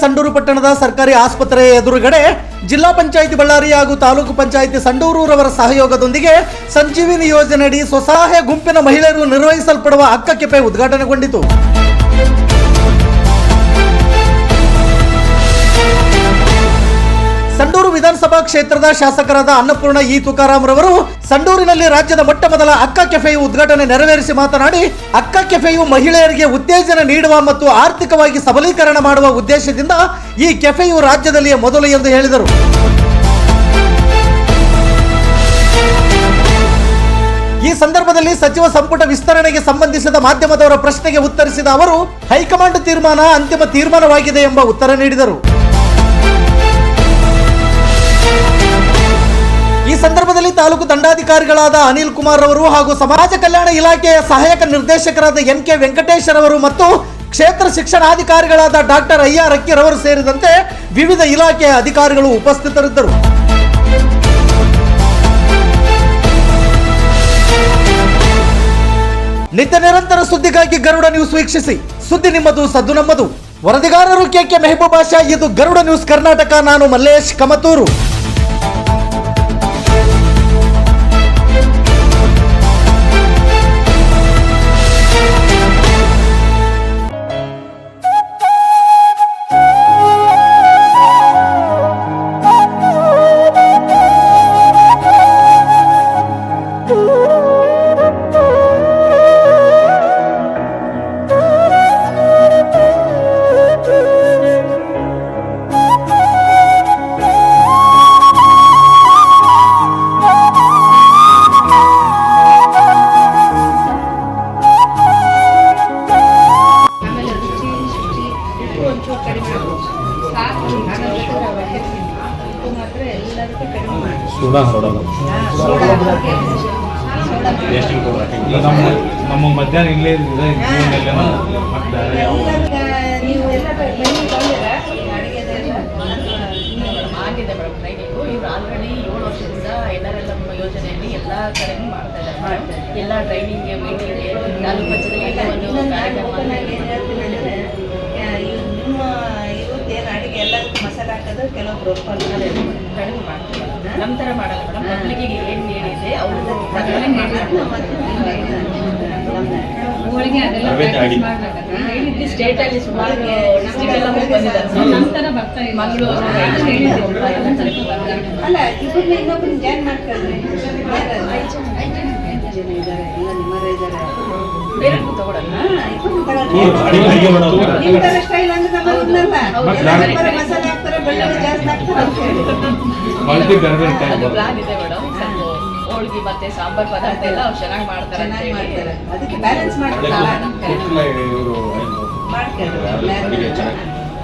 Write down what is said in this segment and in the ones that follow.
ಸಂಡೂರು ಪಟ್ಟಣದ ಸರ್ಕಾರಿ ಆಸ್ಪತ್ರೆಯ ಎದುರುಗಡೆ ಜಿಲ್ಲಾ ಪಂಚಾಯಿತಿ ಬಳ್ಳಾರಿ ಹಾಗೂ ತಾಲೂಕು ಪಂಚಾಯಿತಿ ಸಂಡೂರವರ ಸಹಯೋಗದೊಂದಿಗೆ ಸಂಜೀವಿನಿ ಯೋಜನೆಯಡಿ ಸ್ವಸಹಾಯ ಗುಂಪಿನ ಮಹಿಳೆಯರು ನಿರ್ವಹಿಸಲ್ಪಡುವ ಅಕ್ಕ ಕೆಫೆ ಉದ್ಘಾಟನೆಗೊಂಡಿತು. ಸಂಡೂರು ವಿಧಾನಸಭಾ ಕ್ಷೇತ್ರದ ಶಾಸಕರಾದ ಅನ್ನಪೂರ್ಣ ಇ ತುಕಾರಾಮ್ ರವರು ಸಂಡೂರಿನಲ್ಲಿ ರಾಜ್ಯದ ಮೊಟ್ಟ ಮೊದಲ ಅಕ್ಕ ಕೆಫೆಯು ಉದ್ಘಾಟನೆ ನೆರವೇರಿಸಿ ಮಾತನಾಡಿ, ಅಕ್ಕ ಕೆಫೆಯು ಮಹಿಳೆಯರಿಗೆ ಉತ್ತೇಜನ ನೀಡುವ ಮತ್ತು ಆರ್ಥಿಕವಾಗಿ ಸಬಲೀಕರಣ ಮಾಡುವ ಉದ್ದೇಶದಿಂದ ಈ ಕೆಫೆಯು ರಾಜ್ಯದಲ್ಲಿಯೇ ಮೊದಲು ಎಂದು ಹೇಳಿದರು. ಈ ಸಂದರ್ಭದಲ್ಲಿ ಸಚಿವ ಸಂಪುಟ ವಿಸ್ತರಣೆಗೆ ಸಂಬಂಧಿಸಿದ ಮಾಧ್ಯಮದವರ ಪ್ರಶ್ನೆಗೆ ಉತ್ತರಿಸಿದ ಅವರು, ಹೈಕಮಾಂಡ್ ತೀರ್ಮಾನ ಅಂತಿಮ ತೀರ್ಮಾನವಾಗಿದೆ ಎಂಬ ಉತ್ತರ ನೀಡಿದರು. ಈ ಸಂದರ್ಭದಲ್ಲಿ ತಾಲೂಕು ದಂಡಾಧಿಕಾರಿಗಳಾದ ಅನಿಲ್ ಕುಮಾರ್ ಅವರು ಹಾಗೂ ಸಮಾಜ ಕಲ್ಯಾಣ ಇಲಾಖೆಯ ಸಹಾಯಕ ನಿರ್ದೇಶಕರಾದ ಎನ್.ಕೆ. ವೆಂಕಟೇಶ್ ರವರು ಮತ್ತು ಕ್ಷೇತ್ರ ಶಿಕ್ಷಣಾಧಿಕಾರಿಗಳಾದ ಡಾಕ್ಟರ್ ಐಆರ್ ಅಕ್ಕಿರವರು ಸೇರಿದಂತೆ ವಿವಿಧ ಇಲಾಖೆಯ ಅಧಿಕಾರಿಗಳು ಉಪಸ್ಥಿತರಿದ್ದರು. ನಿತ್ಯ ನಿರಂತರ ಸುದ್ದಿಗಾಗಿ ಗರುಡ ನ್ಯೂಸ್ ವೀಕ್ಷಿಸಿ. ಸುದ್ದಿ ನಿಮ್ಮದು, ಸದ್ದು ನಮ್ಮದು. ವರದಿಗಾರರು ಕೆ.ಕೆ. ಮೆಹಬೂಬ್ ಬಾಷಾ. ಇದು ಗರುಡ ನ್ಯೂಸ್ ಕರ್ನಾಟಕ. ನಾನು ಮಲ್ಲೇಶ್ ಕಮತೂರು. ನಮ್ಮ ಮಧ್ಯಾಹ್ನ ಇಲ್ಲೇ ಆಗಿದೆ ಮೇಡಮ್ ಟ್ರೈನಿಂಗು. ಇವ್ರು ಆಲ್ರೆಡಿ 7 ವರ್ಷದಿಂದ NRLM ಯೋಜನೆಯಲ್ಲಿ ಎಲ್ಲ ಕಡೆನೂ ಮಾಡ್ತಾ ಇದ್ದಾರೆ. ಎಲ್ಲ ಟ್ರೈನಿಂಗ್ ಮೀಟಿಂಗ್ ತಾಲೂಕು ಪಂಚಾಯತಿಯಲ್ಲಿ ಒಂದು ಕಾರ್ಯಕ್ರಮ ನಿಮ್ಮ ಇವತ್ತೇನು ಅಡುಗೆ ಎಲ್ಲದಕ್ಕೂ ಮಸಾಲೆ ಹಾಕೋದು ಕೆಲವೊಬ್ರು ಕಡಿಮೆ ಮಾಡ್ತಾರೆ. ನಮ್ಮ ಥರ ಮಾಡಲ್ಲ ಮೇಡಮ್. ಪಬ್ಲಿಕ್ಕಿಗೆ ಏನು ನೀಡಿದೆ ಅವ್ರದ್ದು ಹೋಳಿಗೆ ಅದೆಲ್ಲ ಸ್ಟೇಟಲ್ಲಿ ಸುಮಾರು ಡಿಸ್ಟ್ರಿಕ್ಟ್ ಎಲ್ಲ ಬಂದಿದ್ದಾರೆ. ಮಂಗಳೂರು ಅಲ್ಲ ಇಬ್ಬರನ್ನ ಇನ್ನೊಬ್ಬರು ಜಾಯಿನ್ ಮಾಡ್ಕೊಂಡ್ರಿ ಬೇರೆ ತಗೊಳ್ಳೋಣ. ಸ್ಟೈಲ್ ಅಂದ್ರೆ ಮಸಾಲೆ ಹಾಕ್ತಾರೆ, ಬೆಳ್ಳುಳ್ಳಿ ಜಾಸ್ತಿ ಹಾಕ್ತಾರೆ ಅಂತ ಹೇಳಿ ಅದು ಪ್ಲಾನ್ ಇದೆ ಮೇಡಮ್. ಹೋಳಿಗೆ ಮತ್ತೆ ಸಾಂಬಾರ್ ಪದಾರ್ಥ ಎಲ್ಲ ಅವ್ರು ಚೆನ್ನಾಗಿ ಮಾಡ್ತಾರೆ. ಅದಕ್ಕೆ ಬ್ಯಾಲೆನ್ಸ್ ಮಾಡ್ತಾರೆ.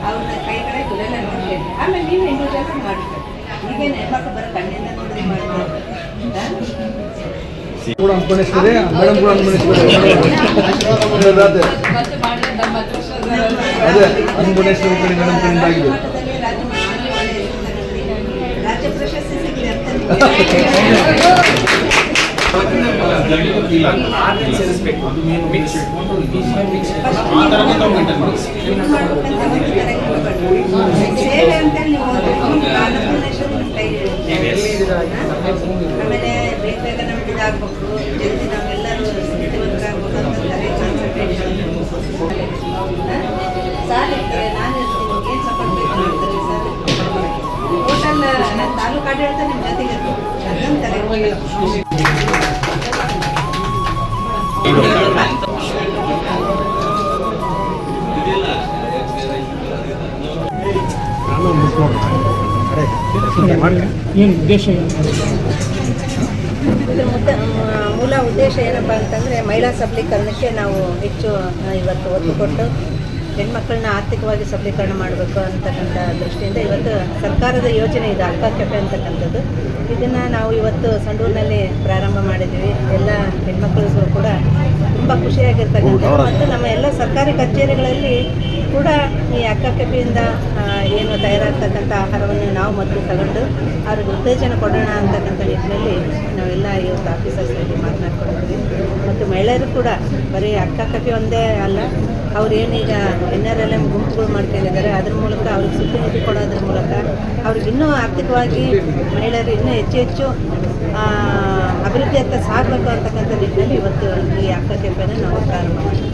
ಅವ್ರನ್ನ ಕೈ ಕಡೆ ಕುಲೆಲ್ಲ ನೋಡ್ಕೊಂಡು ಆಮೇಲೆ ನೀವು ಇಂಡಿವಿಜುವಲ್ ಮಾಡ್ತಾರೆ. ಈಗೇನು ಹೆಣ್ಮಕ್ಳು ಬರೋ ಕಣ್ಣಿಂದ ನೋಡ್ರಿ ಮಾಡ್ತಾರೆ. ಕೂಡ ಅನ್ಕೊಂಡಿಸ್ತಾರೆ ಮೇಡಮ್ ಕೂಡ ಅನ್ಕೊಂಡಿಸ್ತಾರೆ. ಅದೇ ಅನ್ಕೊಂಡಿಸ್ತಾರೆ ಕಡೆ ಮೇಡಮ್ ಕಡೆಯಿಂದ ಆಗಿದೆ. ರಾಜ್ಯ ಪ್ರಶಸ್ತಿ ಸಿಗಲಿ ಅಂತ ಸೇವೆ ಅಂತೇಳಿ ನೀವು ಆಮೇಲೆ ಬೇಗ ನಮ್ಗೆ ಇದಾಗಬೇಕು, ಜಲ್ದಿ ನಾವೆಲ್ಲರೂ ಸ್ಥಿತಿವಂತರಾಗಬೇಕು ಅಂತ ತಲೆ ಕಾನ್ಸಂಟ್ರೇಷನ್ ಸಾರ್ ಇರ್ತಾರೆ. ನಾನು ಇರ್ತೀನಿ, ಏನು ಸಪೋರ್ಟ್ ಬೇಕು ಮಾಡ್ತಾರೆ ಸರ್. ಟೋಟಲ್ ನನ್ನ ತಾಲೂಕು ಆಡಳಿತ ನಿಮ್ಮ ಜೊತೆಗೆ ಇರ್ಬೇಕು. ಅದನ್ನು ತಲೆ ಮೂಲ ಉದ್ದೇಶ ಏನಪ್ಪ ಅಂತಂದರೆ ಮಹಿಳಾ ಸಬಲೀಕರಣಕ್ಕೆ ನಾವು ಹೆಚ್ಚು ಇವತ್ತು ಒತ್ತು ಕೊಟ್ಟು ಹೆಣ್ಮಕ್ಳನ್ನ ಆರ್ಥಿಕವಾಗಿ ಸಬಲೀಕರಣ ಮಾಡಬೇಕು ಅಂತಕ್ಕಂಥ ದೃಷ್ಟಿಯಿಂದ ಇವತ್ತು ಸರ್ಕಾರದ ಯೋಜನೆ ಇದೆ ಅಕ್ಕ ಕೆಫೆ ಅಂತಕ್ಕಂಥದ್ದು. ಇದನ್ನು ನಾವು ಇವತ್ತು ಸಂಡೂರಿನಲ್ಲಿ ಪ್ರಾರಂಭ ಮಾಡಿದ್ದೀವಿ. ಎಲ್ಲ ಹೆಣ್ಮಕ್ಳಿಗೂ ಕೂಡ ತುಂಬ ಖುಷಿಯಾಗಿರ್ತಕ್ಕಂಥದ್ದು ಮತ್ತು ನಮ್ಮ ಎಲ್ಲ ಸರ್ಕಾರಿ ಕಚೇರಿಗಳಲ್ಲಿ ಕೂಡ ಈ ಅಕ್ಕ ಕೆಫೆಯಿಂದ ಏನು ತಯಾರಾಗ್ತಕ್ಕಂಥ ಆಹಾರವನ್ನು ನಾವು ಮೊದಲು ತಗೊಂಡು ಅವ್ರಿಗೆ ಉತ್ತೇಜನ ಕೊಡೋಣ ಅಂತಕ್ಕಂಥ ನಿಟ್ಟಿನಲ್ಲಿ ನಾವೆಲ್ಲ ಇವತ್ತು ಆಫೀಸರ್ಸ್ನಲ್ಲಿ ಮಾತನಾಡ್ಕೊಂಡಿದ್ವಿ. ಮತ್ತು ಮಹಿಳೆಯರು ಕೂಡ ಬರೀ ಅಕ್ಕ ಕೆಫೆ ಒಂದೇ ಅಲ್ಲ, ಅವ್ರು ಏನೀಗ NRLM ಗುಂಪುಗಳು ಮಾಡ್ಕೊಂಡಿದ್ದಾರೆ, ಅದ್ರ ಮೂಲಕ ಅವ್ರಿಗೆ ಸುತ್ತುನಿಧಿ ಕೊಡೋದ್ರ ಮೂಲಕ ಅವ್ರಿಗೆ ಇನ್ನೂ ಆರ್ಥಿಕವಾಗಿ ಮಹಿಳೆಯರು ಇನ್ನೂ ಹೆಚ್ಚು ಅಭಿವೃದ್ಧಿಯತ್ತ ಸಾಗಬೇಕು ಅಂತಕ್ಕಂಥ ನಿಟ್ಟಿನಲ್ಲಿ ಇವತ್ತು ಈ ಅಕ್ಕ ಕೆಫೆನ ನಾವು ಪ್ರಾರಂಭ ಮಾಡಿದ್ದೀವಿ.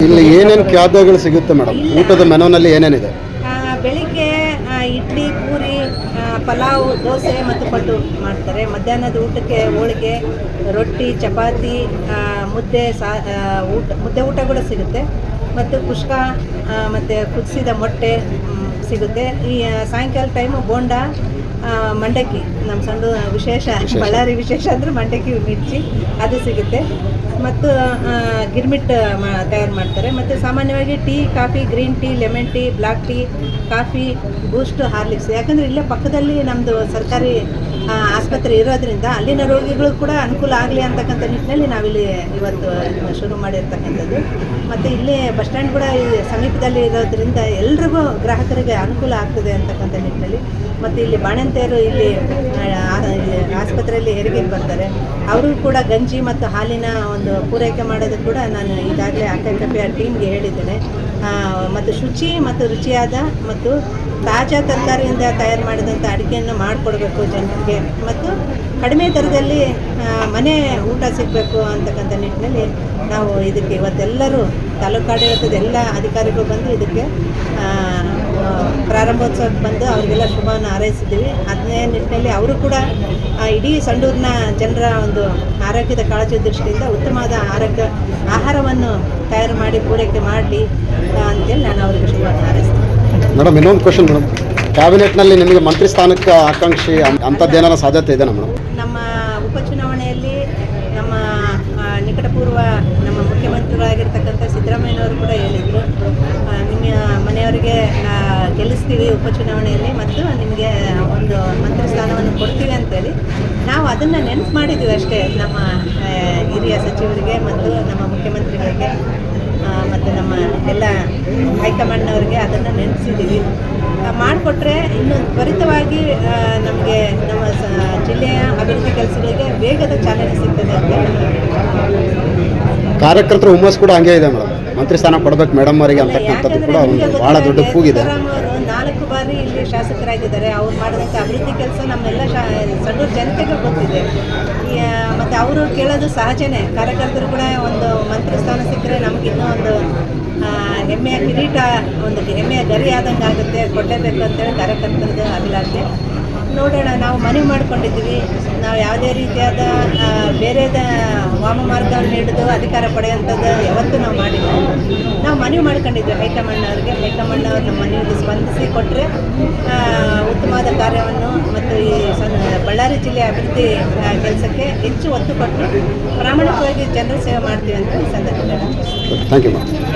ಇಲ್ಲಿ ಏನೇನು ಖಾದ್ಯಗಳು ಸಿಗುತ್ತೆ ಮೇಡಮ್? ಊಟದ ಮೆನುನಲ್ಲಿ ಏನೇನಿದೆ? ಬೆಳಿಗ್ಗೆ ಇಡ್ಲಿ, ಪೂರಿ, ಪಲಾವ್, ದೋಸೆ ಮತ್ತು ಪಡ್ಡು ಮಾಡ್ತಾರೆ. ಮಧ್ಯಾಹ್ನದ ಊಟಕ್ಕೆ ಹೋಳಿಗೆ, ರೊಟ್ಟಿ, ಚಪಾತಿ, ಮುದ್ದೆ ಊಟ ಕೂಡ ಸಿಗುತ್ತೆ. ಮತ್ತು ಕುಷ್ಕ ಮತ್ತು ಕುದಿಸಿದ ಮೊಟ್ಟೆ ಸಿಗುತ್ತೆ. ಈ ಸಾಯಂಕಾಲ ಟೈಮು ಬೋಂಡ, ಮಂಡಕ್ಕಿ, ನಮ್ಮ ಸಣ್ಣ ವಿಶೇಷ ಬಳ್ಳಾರಿ ವಿಶೇಷ ಅಂದರೆ ಮಂಡಕ್ಕಿ ಮಿರ್ಚಿ ಅದು ಸಿಗುತ್ತೆ. ಮತ್ತು ಗಿರ್ಮಿಟ್ ತಯಾರು ಮಾಡ್ತಾರೆ. ಮತ್ತು ಸಾಮಾನ್ಯವಾಗಿ tea, coffee, green tea, lemon tea, black tea, coffee, Boost, Horlicks. ಯಾಕಂದರೆ ಇಲ್ಲೇ ಪಕ್ಕದಲ್ಲಿ ನಮ್ಮದು ಸರ್ಕಾರಿ ಆಸ್ಪತ್ರೆ ಇರೋದ್ರಿಂದ ಅಲ್ಲಿನ ರೋಗಿಗಳು ಕೂಡ ಅನುಕೂಲ ಆಗಲಿ ಅಂತಕ್ಕಂಥ ನಿಟ್ಟಿನಲ್ಲಿ ನಾವಿಲ್ಲಿ ಇವತ್ತು ಶುರು ಮಾಡಿರ್ತಕ್ಕಂಥದ್ದು. ಮತ್ತು ಇಲ್ಲೇ ಬಸ್ ಸ್ಟ್ಯಾಂಡ್ ಕೂಡ ಸಮೀಪದಲ್ಲಿ ಇರೋದ್ರಿಂದ ಎಲ್ರಿಗೂ ಗ್ರಾಹಕರಿಗೆ ಅನುಕೂಲ ಆಗ್ತದೆ ಅಂತಕ್ಕಂಥ ನಿಟ್ಟಿನಲ್ಲಿ. ಮತ್ತು ಇಲ್ಲಿ ಬಾಣಂತಿಯರು ಇಲ್ಲಿ ಆಸ್ಪತ್ರೆಯಲ್ಲಿ ಹೆರಿಗೆಗೆ ಬರ್ತಾರೆ, ಅವರು ಕೂಡ ಗಂಜಿ ಮತ್ತು ಹಾಲಿನ ಒಂದು ಪೂರೈಕೆ ಮಾಡೋದು ಕೂಡ ನಾನು ಈಗಾಗಲೇ ಅಕ್ಕ ಕೆಫೆಯ ಟೀಮ್ಗೆ ಹೇಳಿದ್ದೇನೆ. ಮತ್ತು ಶುಚಿ ಮತ್ತು ರುಚಿಯಾದ ಮತ್ತು ತಾಜಾ ತರಕಾರಿಯಿಂದ ತಯಾರು ಮಾಡಿದಂಥ ಅಡುಗೆಯನ್ನು ಮಾಡಿಕೊಡ್ಬೇಕು ಜನರಿಗೆ, ಮತ್ತು ಕಡಿಮೆ ದರದಲ್ಲಿ ಮನೆ ಊಟ ಸಿಗಬೇಕು ಅಂತಕ್ಕಂಥ ನಿಟ್ಟಿನಲ್ಲಿ ನಾವು ಇದಕ್ಕೆ ಇವತ್ತೆಲ್ಲರೂ ತಾಲೂಕಾಡಳಿತದ ಎಲ್ಲ ಅಧಿಕಾರಿಗಳು ಬಂದು ಇದಕ್ಕೆ ಪ್ರಾರಂಭೋತ್ಸವಕ್ಕೆ ಬಂದು ಅವರಿಗೆಲ್ಲ ಶುಭವನ್ನು ಹಾರೈಸಿದ್ದೀವಿ. ಅದನ್ನೇ ನಿಟ್ಟಿನಲ್ಲಿ ಅವರು ಕೂಡ ಇಡೀ ಸಂಡೂರಿನ ಜನರ ಒಂದು ಆರೋಗ್ಯದ ಕಾಳಜಿ ದೃಷ್ಟಿಯಿಂದ ಉತ್ತಮವಾದ ಆಹಾರವನ್ನು ತಯಾರು ಮಾಡಿ ಪೂರೈಕೆ ಮಾಡಲಿ ಅಂತೇಳಿ ನಾನು ಅವರಿಗೆ ಶುಭವನ್ನು ಹಾರೈಸ್ತೀನಿ. ಮೇಡಮ್, ಇನ್ನೊಂದು ಕ್ವಶನ್ ಮೇಡಮ್, ಕ್ಯಾಬಿನೆಟ್ನಲ್ಲಿ ನಿಮಗೆ ಮಂತ್ರಿ ಸ್ಥಾನಕ್ಕೆ ಆಕಾಂಕ್ಷಿ ಅಂಥದ್ದೇನಾರ ಸಾಧ್ಯತೆ ಇದೆ ಮೇಡಮ್? ನಮ್ಮ ಉಪಚುನಾವಣೆಯಲ್ಲಿ ನಮ್ಮ ನಿಕಟಪೂರ್ವ ನಮ್ಮ ಮುಖ್ಯಮಂತ್ರಿಗಳಾಗಿರ್ತಕ್ಕಂಥ ಸಿದ್ದರಾಮಯ್ಯನವರು ಕೂಡ ಹೇಳಿದರು, ನಿಮ್ಮ ಮನೆಯವರಿಗೆ ಗೆಲ್ಲಿಸ್ತೀವಿ ಉಪಚುನಾವಣೆಯಲ್ಲಿ ಮತ್ತು ನಿಮಗೆ ಒಂದು ಮಂತ್ರಿ ಸ್ಥಾನವನ್ನು ಕೊಡ್ತೀವಿ ಅಂತೇಳಿ. ನಾವು ಅದನ್ನು ನೆನಪು ಮಾಡಿದ್ದೀವಿ ಅಷ್ಟೇ, ನಮ್ಮ ಹಿರಿಯ ಸಚಿವರಿಗೆ ಮತ್ತು ನಮ್ಮ ಮುಖ್ಯಮಂತ್ರಿಗಳಿಗೆ ಮತ್ತು ನಮ್ಮ ಎಲ್ಲ ಹೈಕಮಾಂಡ್ನವರಿಗೆ ಅದನ್ನು ನೆನೆಸಿದ್ದೀವಿ. ಮಾಡಿಕೊಟ್ರೆ ಇನ್ನೂ ತ್ವರಿತವಾಗಿ ನಮಗೆ ನಮ್ಮ ಜಿಲ್ಲೆಯ ಅಭಿವೃದ್ಧಿ ಕೆಲಸಗಳಿಗೆ ವೇಗದ ಚಾಲನೆ ಸಿಗ್ತದೆ ಅಂತ. ಕಾರ್ಯಕರ್ತರ ಹುಮ್ಮಸ್ ಕೂಡ ಹಂಗೆ ಇದೆ ಮೇಡಮ್, ಮಂತ್ರಿ ಸ್ಥಾನ ಕೊಡಬೇಕು ಮೇಡಮ್ ಅವರಿಗೆ ಅಂತಕ್ಕಂಥದ್ದು ಕೂಡ ಒಂದು ಭಾಳ ದೊಡ್ಡ ಕೂಗಿದೆ. ಅವರು 4 ಬಾರಿ ಇಲ್ಲಿ ಶಾಸಕರಾಗಿದ್ದಾರೆ. ಅವ್ರು ಮಾಡಿದಂಥ ಅಭಿವೃದ್ಧಿ ಕೆಲಸ ನಮ್ಮೆಲ್ಲ ಸಂಡೂರು ಜನತೆಗೆ ಗೊತ್ತಿದೆ. ಮತ್ತು ಅವರು ಕೇಳೋದು ಸಹಜನೇ. ಕಾರ್ಯಕರ್ತರು ಕೂಡ ಒಂದು ಮಂತ್ರಿ ಸ್ಥಾನ ಸಿಕ್ಕರೆ ನಮ್ಗೆ ಇನ್ನೂ ಒಂದು ಹೆಮ್ಮೆಯ ಕಿರೀಟ, ಒಂದು ಹೆಮ್ಮೆಯ ಗರಿ ಆದಂಗೆ ಆಗುತ್ತೆ, ಕೊಡಲೇಬೇಕು ಅಂತೇಳಿ ಕಾರ್ಯಕರ್ತರದ್ದು ಅಭಿಲಾಷೆ. ನೋಡೋಣ, ನಾವು ಮನವಿ ಮಾಡ್ಕೊಂಡಿದ್ದೀವಿ. ನಾವು ಯಾವುದೇ ರೀತಿಯಾದ ಬೇರೆದ ವಾಮಮಾರ್ಗವನ್ನು ಹಿಡಿದು ಅಧಿಕಾರ ಪಡೆಯುವಂಥದ್ದು ಯಾವತ್ತೂ ನಾವು ಮಾಡಿಲ್ಲ. ನಾವು ಮನವಿ ಮಾಡ್ಕೊಂಡಿದ್ವಿ ಹೈಕಮಾಂಡ್ನವ್ರಿಗೆ. ಹೈಕಮಾಂಡ್ನವ್ರು ನಮ್ಮ ಮನವಿಗೆ ಸ್ಪಂದಿಸಿ ಕೊಟ್ಟರೆ ಉತ್ತಮವಾದ ಕಾರ್ಯವನ್ನು ಮತ್ತು ಈ ಬಳ್ಳಾರಿ ಜಿಲ್ಲೆಯ ಅಭಿವೃದ್ಧಿ ಕೆಲಸಕ್ಕೆ ಹೆಚ್ಚು ಒತ್ತು ಕೊಟ್ಟು ಪ್ರಾಮಾಣಿಕವಾಗಿ ಜನರ ಸೇವೆ ಮಾಡ್ತೀವಿ ಅಂತ ಈ ಸಂದರ್ಭದಲ್ಲಿ. Thank you ma'am.